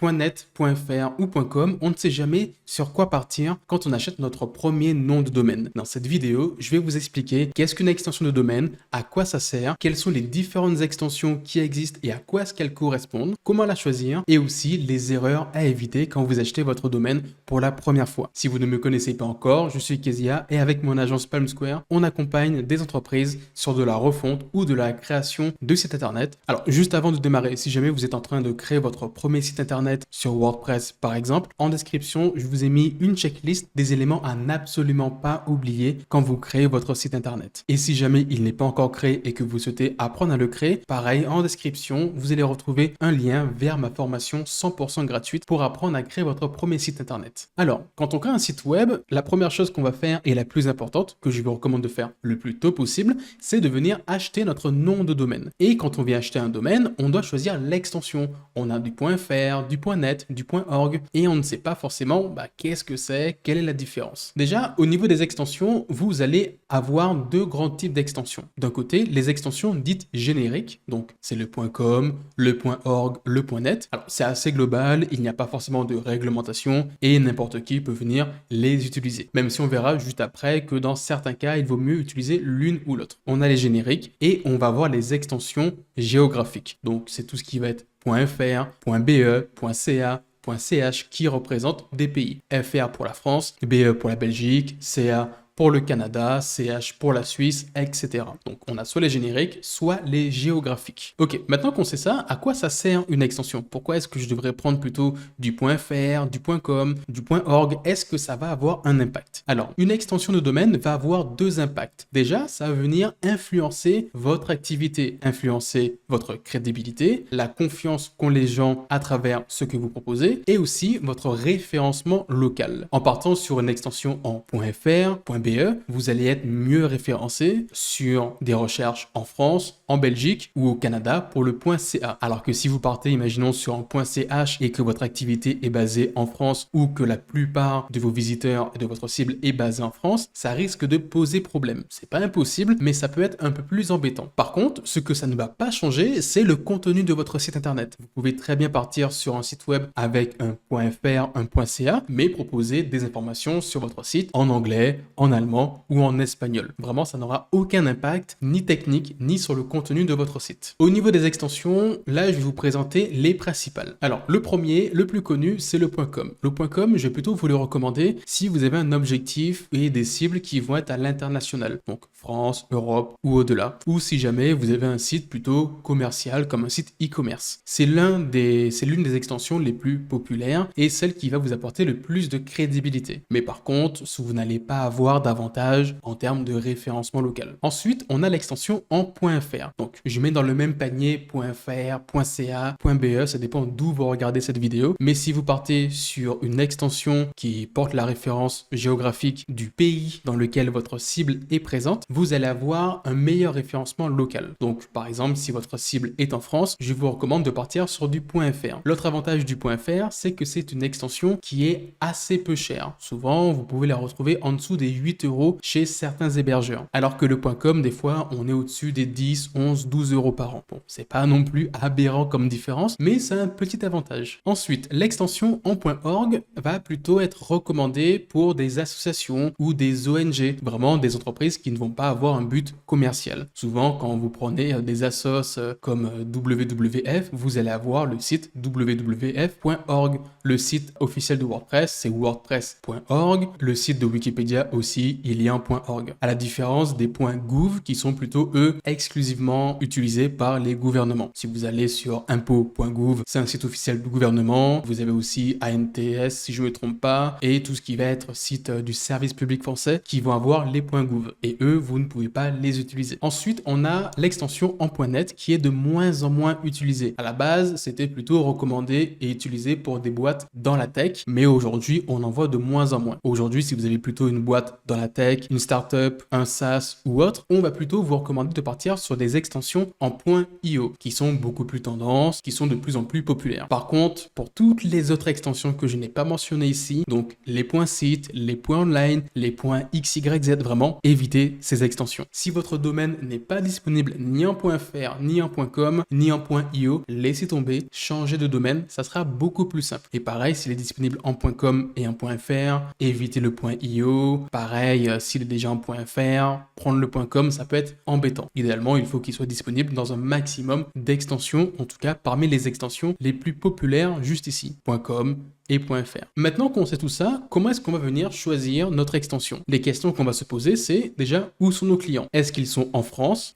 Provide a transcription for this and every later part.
.net, .fr ou .com, on ne sait jamais sur quoi partir quand on achète notre premier nom de domaine. Dans cette vidéo, je vais vous expliquer qu'est-ce qu'une extension de domaine, à quoi ça sert, quelles sont les différentes extensions qui existent et à quoi est-ce qu'elles correspondent, comment la choisir et aussi les erreurs à éviter quand vous achetez votre domaine pour la première fois. Si vous ne me connaissez pas encore, je suis Kezia et avec mon agence Palm Square, on accompagne des entreprises sur de la refonte ou de la création de sites internet. Alors, juste avant de démarrer, si jamais vous êtes en train de créer votre premier site internet sur WordPress par exemple, en description, je vous ai mis une checklist des éléments à n'absolument pas oublier quand vous créez votre site internet. Et si jamais il n'est pas encore créé et que vous souhaitez apprendre à le créer, pareil, en description, vous allez retrouver un lien vers ma formation 100% gratuite pour apprendre à créer votre premier site internet. Alors, quand on crée un site web, la première chose qu'on va faire et la plus importante, que je vous recommande de faire le plus tôt possible, c'est de venir acheter notre nom de domaine. Et quand on vient acheter un domaine, on doit choisir l'extension. On a du .fr, du .net, du .org et on ne sait pas forcément qu'est-ce que c'est, quelle est la différence. Déjà, au niveau des extensions, vous allez avoir deux grands types d'extensions. D'un côté, les extensions dites génériques, donc c'est le .com, le .org, le .net. Alors, c'est assez global, il n'y a pas forcément de réglementation et n'importe qui peut venir les utiliser. Même si on verra juste après que dans certains cas, il vaut mieux utiliser l'une ou l'autre. On a les génériques et on va voir les extensions géographiques. Donc, c'est tout ce qui va être .fr, .be, .ca, .ch qui représentent des pays. FR pour la France, BE pour la Belgique, CA pour le Canada, CH pour la Suisse, etc. Donc on a soit les génériques, soit les géographiques. Ok, maintenant qu'on sait ça, à quoi ça sert une extension? Pourquoi est-ce que je devrais prendre plutôt du .fr, du .com, du .org? Est-ce que ça va avoir un impact? Alors, une extension de domaine va avoir deux impacts. Déjà, ça va venir influencer votre activité, influencer votre crédibilité, la confiance qu'ont les gens à travers ce que vous proposez, et aussi votre référencement local. En partant sur une extension en .fr, .be, vous allez être mieux référencé sur des recherches en France, en Belgique ou au Canada pour le .ca. Alors que si vous partez, imaginons, sur un .ch et que votre activité est basée en France ou que la plupart de vos visiteurs et de votre cible est basée en France, ça risque de poser problème. C'est pas impossible, mais ça peut être un peu plus embêtant. Par contre, ce que ça ne va pas changer, c'est le contenu de votre site internet. Vous pouvez très bien partir sur un site web avec un .fr, un .ca, mais proposer des informations sur votre site en anglais, en allemand ou en espagnol. Vraiment, ça n'aura aucun impact, ni technique, ni sur le contenu de votre site. Au niveau des extensions, là, je vais vous présenter les principales. Alors, le premier, le plus connu, c'est le .com. Le .com, je vais plutôt vous le recommander si vous avez un objectif et des cibles qui vont être à l'international. Donc, France, Europe ou au-delà. Ou si jamais vous avez un site plutôt commercial, comme un site e-commerce. C'est l'une des extensions les plus populaires et celle qui va vous apporter le plus de crédibilité. Mais par contre, vous n'allez pas avoir d'avantage en termes de référencement local. Ensuite, on a l'extension en .fr. Donc, je mets dans le même panier .fr, .ca, .be, ça dépend d'où vous regardez cette vidéo. Mais si vous partez sur une extension qui porte la référence géographique du pays dans lequel votre cible est présente, vous allez avoir un meilleur référencement local. Donc, par exemple, si votre cible est en France, je vous recommande de partir sur du .fr. L'autre avantage du .fr, c'est que c'est une extension qui est assez peu chère. Souvent, vous pouvez la retrouver en dessous des 8 € chez certains hébergeurs. Alors que le .com, des fois, on est au-dessus des 10, 11, 12 € par an. Bon, c'est pas non plus aberrant comme différence, mais c'est un petit avantage. Ensuite, l'extension en .org va plutôt être recommandée pour des associations ou des ONG, vraiment des entreprises qui ne vont pas avoir un but commercial. Souvent, quand vous prenez des assos comme WWF, vous allez avoir le site wwf.org. Le site officiel de WordPress, c'est wordpress.org. Le site de Wikipédia aussi, il y a un .org. À la différence des .gouv qui sont plutôt, eux, exclusivement utilisés par les gouvernements. Si vous allez sur impôts.gouv, c'est un site officiel du gouvernement. Vous avez aussi ANTS, si je ne me trompe pas, et tout ce qui va être site du service public français qui vont avoir les .gouv. Et eux, vous ne pouvez pas les utiliser. Ensuite, on a l'extension en .net qui est de moins en moins utilisée. À la base, c'était plutôt recommandé et utilisé pour des boîtes dans la tech, mais aujourd'hui, on en voit de moins en moins. Aujourd'hui, si vous avez plutôt une boîte dans dans la tech, une startup, un SaaS ou autre, on va plutôt vous recommander de partir sur des extensions en .io qui sont beaucoup plus tendances, qui sont de plus en plus populaires. Par contre, pour toutes les autres extensions que je n'ai pas mentionnées ici, donc les .site, les .online, les .xyz, vraiment, évitez ces extensions. Si votre domaine n'est pas disponible ni en .fr, ni en .com, ni en .io, laissez tomber, changez de domaine, ça sera beaucoup plus simple. Et pareil, s'il est disponible en .com et en .fr, évitez le .io. Pareil, s'il est déjà en .fr, prendre le .com, ça peut être embêtant. Idéalement, il faut qu'il soit disponible dans un maximum d'extensions, en tout cas parmi les extensions les plus populaires juste ici, .com et .fr. Maintenant qu'on sait tout ça, comment est-ce qu'on va venir choisir notre extension? Les questions qu'on va se poser, c'est déjà où sont nos clients? Est-ce qu'ils sont en France,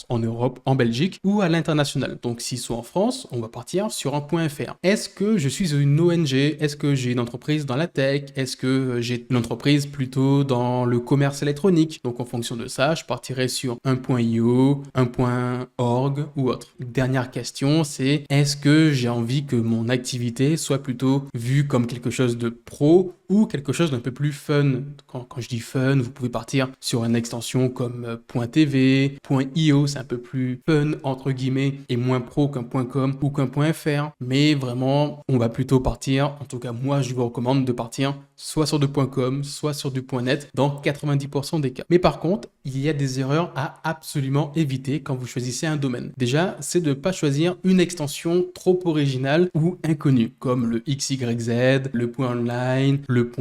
en Europe, en Belgique ou à l'international? Donc s'ils sont en France, on va partir sur un .fr. Est-ce que je suis une ONG? Est-ce que j'ai une entreprise dans la tech? Est-ce que j'ai une entreprise plutôt dans le commerce électronique? Donc en fonction de ça, je partirai sur un .io, un .org ou autre. Dernière question, c'est est-ce que j'ai envie que mon activité soit plutôt vue comme quelque chose de pro ou quelque chose d'un peu plus fun. Quand je dis fun, vous pouvez partir sur une extension comme .tv, .io, c'est un peu plus fun entre guillemets et moins pro qu'un .com ou qu'un .fr. Mais vraiment, on va plutôt partir, en tout cas moi je vous recommande de partir soit sur du .com, soit sur du .net dans 90% des cas. Mais par contre, il y a des erreurs à absolument éviter quand vous choisissez un domaine. Déjà, c'est de ne pas choisir une extension trop originale ou inconnue, comme le XYZ, le .online, le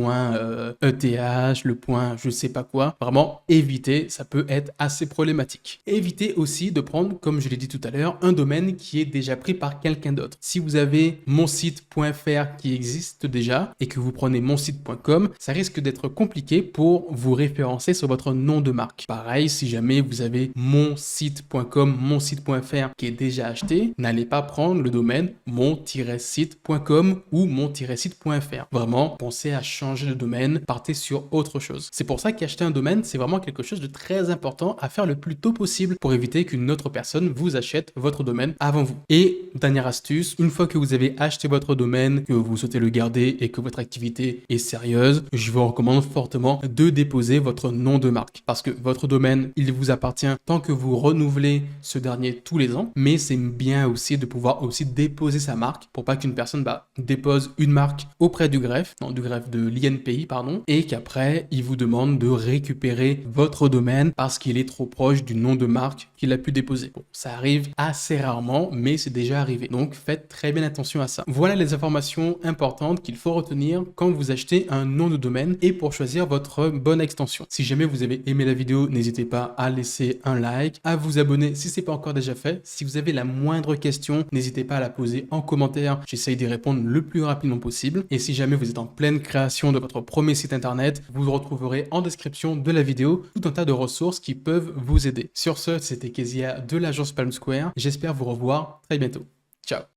.eth, le je sais pas quoi. Vraiment, évitez, ça peut être assez problématique. Évitez aussi de prendre, comme je l'ai dit tout à l'heure, un domaine qui est déjà pris par quelqu'un d'autre. Si vous avez monsite.fr qui existe déjà et que vous prenez monsite.com, ça risque d'être compliqué pour vous référencer sur votre nom de marque. Pareil, si jamais vous avez monsite.com, monsite.fr qui est déjà acheté, n'allez pas prendre le domaine mon-site.com ou mon-site.fr. Vraiment, pensez à changer de domaine, partez sur autre chose. C'est pour ça qu'acheter un domaine, c'est vraiment quelque chose de très important à faire le plus tôt possible pour éviter qu'une autre personne vous achète votre domaine avant vous. Et dernière astuce, une fois que vous avez acheté votre domaine, que vous souhaitez le garder et que votre activité est sérieuse, je vous recommande fortement de déposer votre nom de marque. Parce que votre domaine, il vous appartient tant que vous renouvelez ce dernier tous les ans, mais c'est bien aussi de pouvoir aussi déposer sa marque pour pas qu'une personne dépose une marque auprès du greffe de l'INPI, et qu'après, il vous demande de récupérer votre domaine parce qu'il est trop proche du nom de marque qu'il a pu déposer. Bon, ça arrive assez rarement, mais c'est déjà arrivé. Donc, faites très bien attention à ça. Voilà les informations importantes qu'il faut retenir quand vous achetez un nom de domaine et pour choisir votre bonne extension. Si jamais vous avez aimé la vidéo, n'hésitez pas à laisser un like, à vous abonner si ce n'est pas encore déjà fait. Si vous avez la moindre question, n'hésitez pas à la poser en commentaire. J'essaye d'y répondre le plus rapidement possible. Et si jamais vous êtes en pleine création de votre premier site internet, vous retrouverez en description de la vidéo tout un tas de ressources qui peuvent vous aider. Sur ce, c'était Kezia de l'agence Palm Square. J'espère vous revoir très bientôt. Ciao!